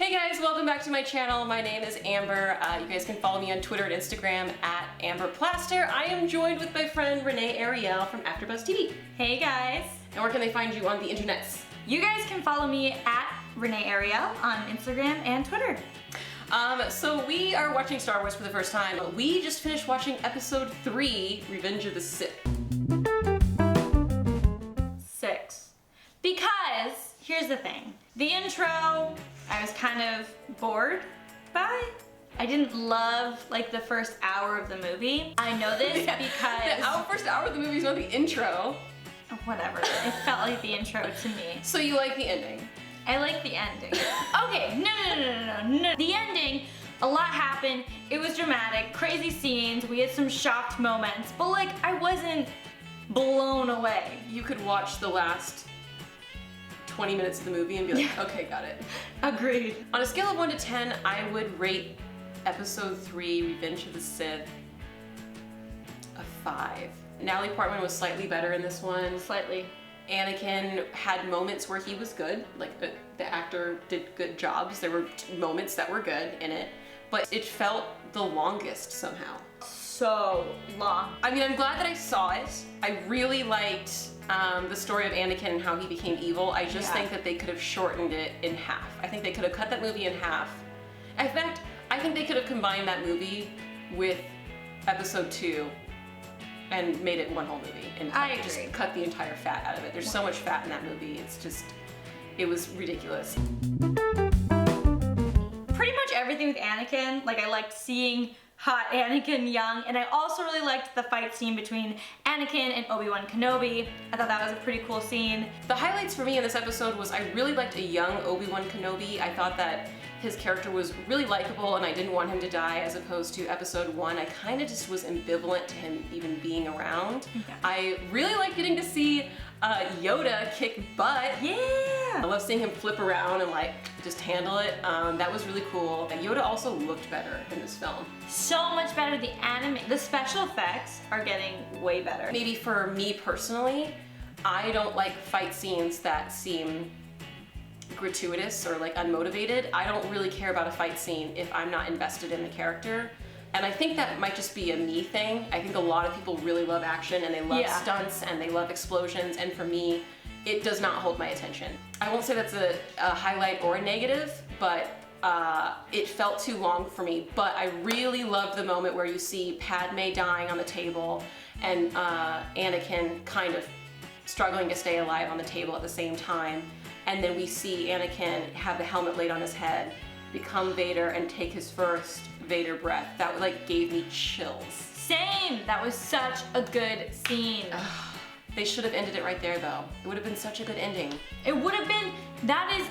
Hey guys, welcome back to my channel. My name is Amber. You guys can follow me on Twitter and Instagram at Plaster. I am joined with my friend Renee Ariel from AfterBuzz TV. Hey guys. And where can they find you on the internets? You guys can follow me at Renee Ariel on Instagram and Twitter. So we are watching Star Wars for the first time. We just finished watching episode 3, Revenge of the Sith. 6. Because, here's the thing. The intro, I was kind of bored by. I didn't love like the first hour of the movie. I know this because... The first hour of the movie is not the intro. Whatever, it felt like the intro to me. So you like the ending? I like the ending. Okay, no. The ending, a lot happened. It was dramatic, crazy scenes. We had some shocked moments, but like I wasn't blown away. You could watch the last 20 minutes of the movie and be like, okay, got it. Agreed. On a scale of 1 to 10, I would rate episode 3, Revenge of the Sith, a 5. Natalie Portman was slightly better in this one. Slightly. Anakin had moments where he was good, like the actor did good jobs. There were moments that were good in it, but it felt the longest somehow. So long. I mean, I'm glad that I saw it. I really liked the story of Anakin and how he became evil. I just think that they could have shortened it in half. I think they could have cut that movie in half. In fact, I think they could have combined that movie with episode 2 and made it one whole movie and just cut the entire fat out of it. There's so much fat in that movie. It's just, it was ridiculous. Pretty much everything with Anakin, like I liked seeing hot Anakin young, and I also really liked the fight scene between Anakin and Obi-Wan Kenobi. I thought that was a pretty cool scene. The highlights for me in this episode was I really liked a young Obi-Wan Kenobi. I thought that his character was really likable and I didn't want him to die, as opposed to episode 1. I kind of just was ambivalent to him even being around. Okay. I really like getting to see Yoda kick butt. Yeah! I love seeing him flip around and like just handle it. That was really cool. And Yoda also looked better in this film. So much better. The special effects are getting way better. Maybe for me personally, I don't like fight scenes that seem gratuitous or like unmotivated. I don't really care about a fight scene if I'm not invested in the character. And I think that might just be a me thing. I think a lot of people really love action and they love stunts and they love explosions, and for me, it does not hold my attention. I won't say that's a highlight or a negative, but it felt too long for me. But I really love the moment where you see Padme dying on the table and Anakin kind of struggling to stay alive on the table at the same time. And then we see Anakin have the helmet laid on his head, become Vader, and take his first Vader breath. That like gave me chills. Same! That was such a good scene. They should have ended it right there though. It would have been such a good ending. It would have been, that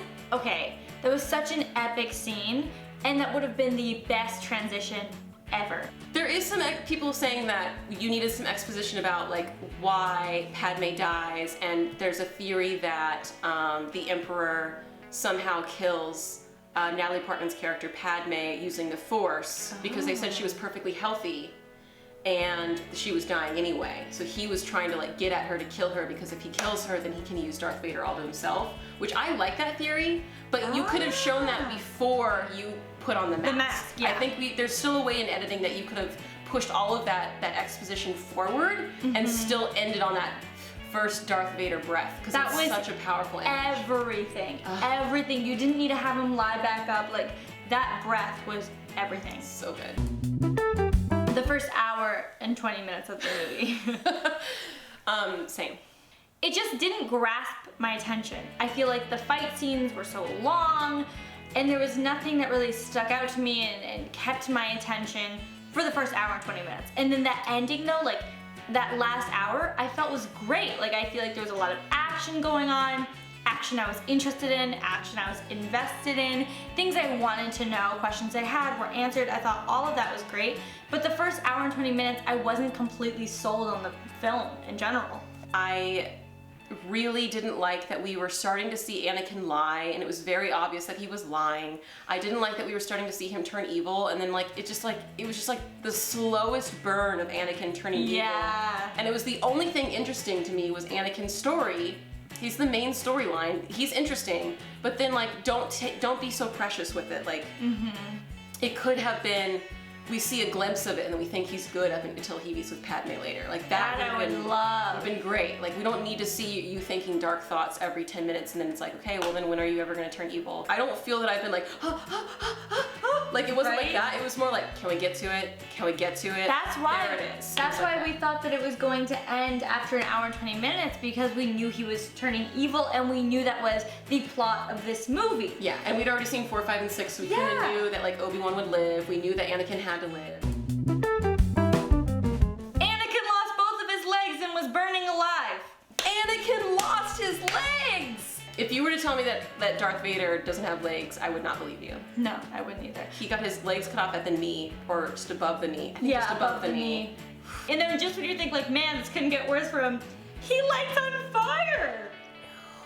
was such an epic scene, and that would have been the best transition ever. There is some people saying that you needed some exposition about like why Padme dies, and there's a theory that the Emperor somehow kills Natalie Portman's character Padme using the Force, because they said she was perfectly healthy and she was dying anyway. So he was trying to like get at her to kill her, because if he kills her then he can use Darth Vader all to himself, which I like that theory, but you could have shown that before you put on the mask. The mask, yeah. I think there's still a way in editing that you could have pushed all of that exposition forward and still ended on that first Darth Vader breath, because that was such a powerful image. Everything. You didn't need to have him lie back up. Like, that breath was everything. So good. The first hour and 20 minutes of the movie. Same. It just didn't grasp my attention. I feel like the fight scenes were so long, and there was nothing that really stuck out to me and kept my attention for the first hour and 20 minutes. And then that ending though, like that last hour, I felt was great. Like I feel like there was a lot of action going on, action I was interested in, action I was invested in, things I wanted to know, questions I had were answered. I thought all of that was great. But the first hour and 20 minutes, I wasn't completely sold on the film in general. I really didn't like that we were starting to see Anakin lie, and it was very obvious that he was lying. I didn't like that we were starting to see him turn evil, and then like it was just like the slowest burn of Anakin turning evil. And it was the only thing interesting to me was Anakin's story, He's the main storyline. He's interesting, but then like don't be so precious with it. Like it could have been we see a glimpse of it and then we think he's good up until he meets with Padme later. Like that would have been great. Like we don't need to see you thinking dark thoughts every 10 minutes and then it's like, okay, well then when are you ever going to turn evil? I don't feel that I've been like, like it wasn't like that. It was more like, can we get to it? Can we get to it? That's why. There it is. That's why we thought that it was going to end after an hour and 20 minutes because we knew he was turning evil and we knew that was the plot of this movie. Yeah, and we'd already seen 4, 5, and 6, so we kind of knew that like Obi-Wan would live. We knew that Anakin had to live. Anakin lost both of his legs and was burning alive. Anakin lost his legs! If you were to tell me that Darth Vader doesn't have legs, I would not believe you. No, I wouldn't either. He got his legs cut off at the knee, or just above the knee. I think just above the knee. And then just when you think like, man, this couldn't get worse for him, he lights on fire!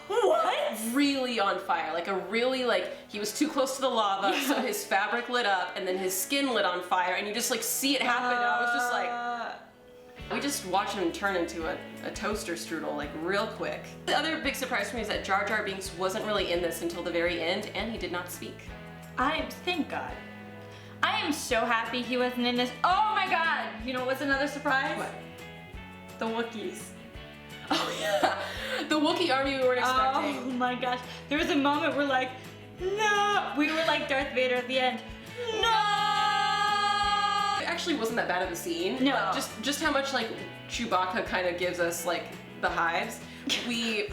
What? Really on fire, like a really like, he was too close to the lava, so his fabric lit up, and then his skin lit on fire, and you just like see it happen, and I was just like, we just watched him turn into a toaster strudel, like real quick. The other big surprise for me is that Jar Jar Binks wasn't really in this until the very end, and he did not speak. Thank God. I am so happy he wasn't in this. Oh my God! You know what's another surprise? What? The Wookiees. Oh yeah, the Wookiee army we weren't expecting. Oh my gosh, there was a moment where like, no! We were like Darth Vader at the end. No! It actually wasn't that bad of a scene. No. But just how much like Chewbacca kind of gives us like the hives. We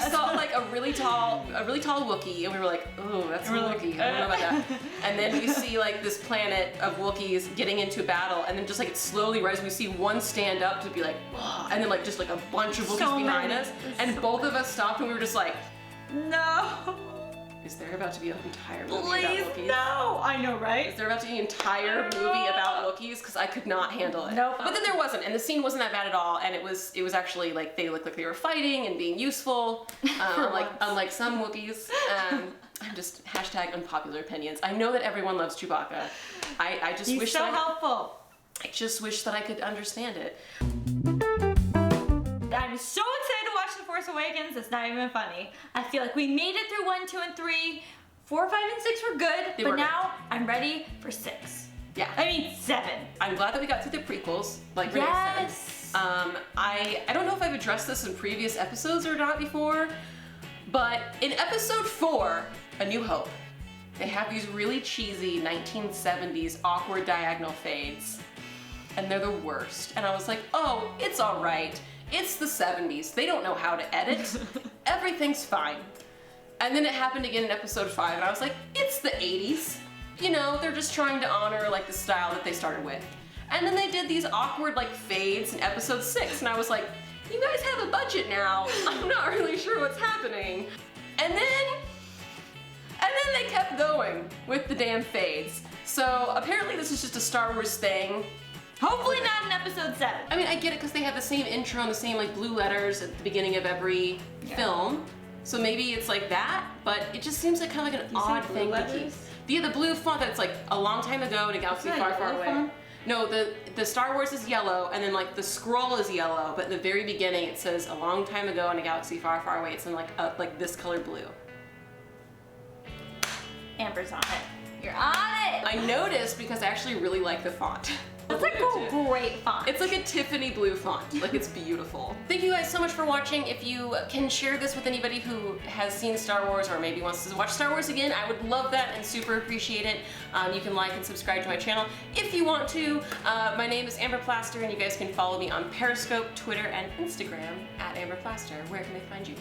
saw like a really tall Wookiee, and we were like, oh, that's a Wookiee. I don't know about that. And then we see like this planet of Wookiees getting into battle, and then just like it slowly rises. We see one stand up to be like, oh, and then like just like a bunch of Wookiees behind us, and both of us stopped, and we were just like, no. Is there about to be an entire movie Please, about Wookiees? no! I know, right? Is there about to be an entire movie about Wookiees? Because I could not handle it. Nope. But then there wasn't, and the scene wasn't that bad at all, and it was actually like they looked like they were fighting and being useful, unlike some Wookiees. I'm just #unpopular opinions. I know that everyone loves Chewbacca. I just He's wish so helpful. I just wish that I could understand it. I'm so excited to watch The Force Awakens, it's not even funny. I feel like we made it through 1, 2, and 3. 4, 5, and 6 were good, now I'm ready for 6. Yeah. I mean 7. I'm glad that we got through the prequels, like Renee said. I don't know if I've addressed this in previous episodes or not before, but in episode 4, A New Hope, they have these really cheesy 1970s awkward diagonal fades, and they're the worst. And I was like, oh, it's all right. It's the 70s. They don't know how to edit. Everything's fine. And then it happened again in episode 5, and I was like, it's the 80s. You know, they're just trying to honor like the style that they started with. And then they did these awkward like fades in episode 6, and I was like, you guys have a budget now. I'm not really sure what's happening. And then they kept going with the damn fades. So apparently this is just a Star Wars thing. Hopefully not in episode 7. I mean, I get it because they have the same intro and the same like blue letters at the beginning of every film. So maybe it's like that, but it just seems like kind of like an odd thing to keep. Yeah, the blue font that's like a long time ago in a galaxy far, far away. Font? No, the Star Wars is yellow, and then like the scroll is yellow, but in the very beginning it says a long time ago in a galaxy far, far away. It's in like this color blue. Amber's on it. You're on it! I noticed because I actually really like the font. It's like a great font. It's like a Tiffany blue font. Like, it's beautiful. Thank you guys so much for watching. If you can share this with anybody who has seen Star Wars or maybe wants to watch Star Wars again, I would love that and super appreciate it. You can like and subscribe to my channel if you want to. My name is Amber Plaster, and you guys can follow me on Periscope, Twitter, and Instagram at Amber Plaster. Where can they find you?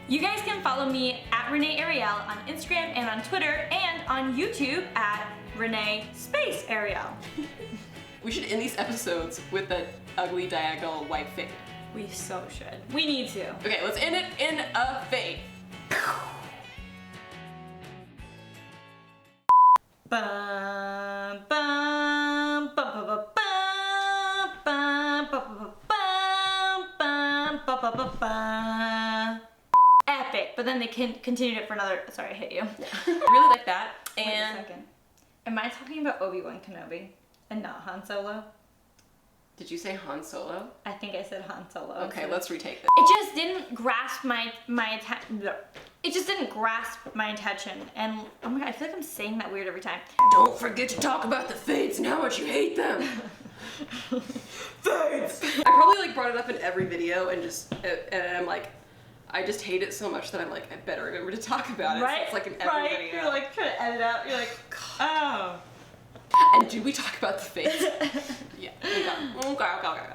You guys can follow me at Renee Ariel on Instagram and on Twitter, and on YouTube at Renee Space Ariel. We should end these episodes with that ugly diagonal white fade. We so should. We need to. Okay, let's end it in a fade. Bum, bum, bum, bum, bum, bum, bum, bum, bum, bum, bum. Epic, but then they continued it for another. Sorry, I hit you. Really like that. And wait a second. Am I talking about Obi-Wan Kenobi and not Han Solo? Did you say Han Solo? I think I said Han Solo. Okay, let's retake this. It just didn't grasp my attention. It just didn't grasp my attention, and oh my god, I feel like I'm saying that weird every time. Don't forget to talk about the Fates and how much you hate them. Fates. I probably like brought it up in every video and I'm like, I just hate it so much that I'm like, I better remember to talk about it. Right? So it's like in every video. You're like trying to edit out. You're like, oh. And did we talk about the Fates? Yeah. Okay.